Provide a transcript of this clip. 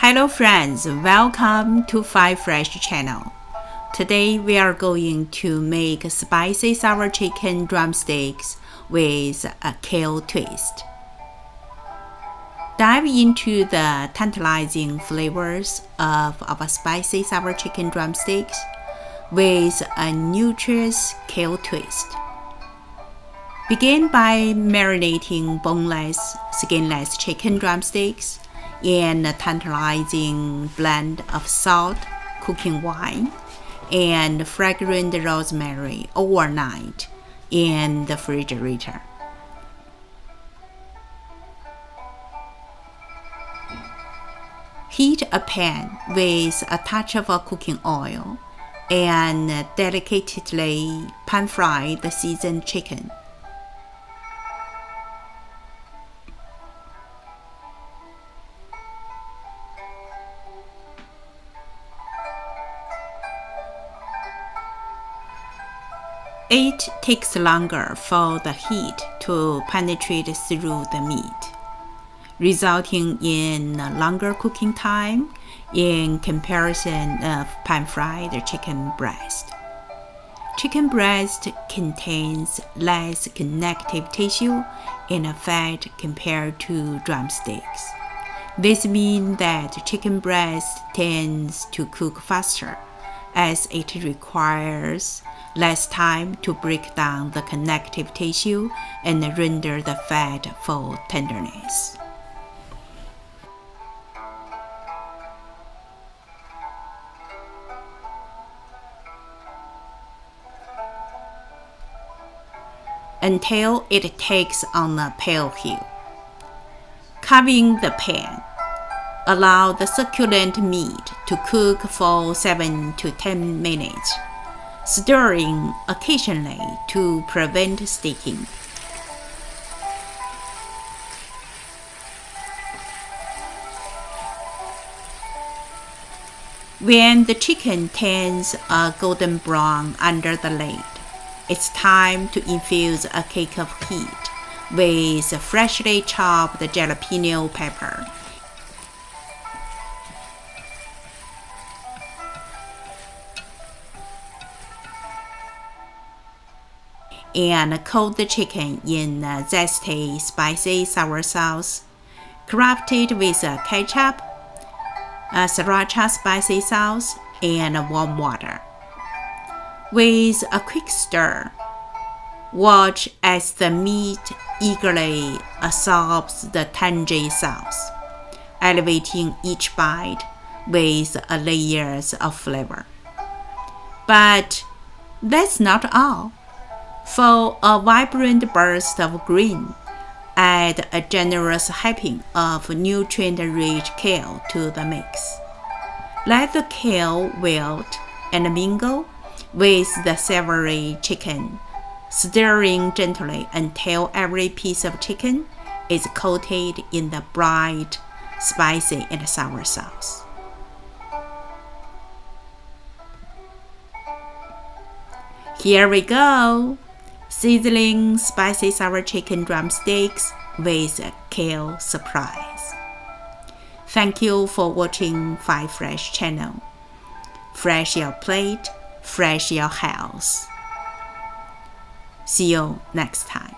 Hello friends, welcome to Five Fresh channel. Today we are going to make spicy sour chicken drumsticks with a kale twist. Dive into the tantalizing flavors of our spicy sour chicken drumsticks with a nutritious kale twist. Begin by marinating boneless, skinless chicken drumsticks in a tantalizing blend of salt, cooking wine, and fragrant rosemary overnight in the refrigerator. Heat a pan with a touch of cooking oil and delicately pan-fry the seasoned chicken. It takes longer for the heat to penetrate through the meat, resulting in a longer cooking time in comparison of pan-fried chicken breast. Chicken breast contains less connective tissue and fat compared to drumsticks. This means that chicken breast tends to cook faster, as it requires less time to break down the connective tissue and render the fat for tenderness. Until it takes on a pale hue. Covering the pan, allow the succulent meat to cook for 7 to 10 minutes, stirring occasionally to prevent sticking. When the chicken turns a golden brown under the lid, it's time to infuse a cake of heat with freshly chopped jalapeno pepper. And coat the chicken in a zesty, spicy sour sauce, crafted with ketchup, a Sriracha spicy sauce, and warm water. With a quick stir, watch as the meat eagerly absorbs the tangy sauce, elevating each bite with layers of flavor. But that's not all. For a vibrant burst of green, add a generous helping of nutrient-rich kale to the mix. Let the kale wilt and mingle with the savory chicken, stirring gently until every piece of chicken is coated in the bright, spicy, and sour sauce. Here we go! Sizzling spicy sour chicken drumsticks with a kale surprise. Thank you for watching Five Fresh channel. Fresh your plate, fresh your house. See you next time.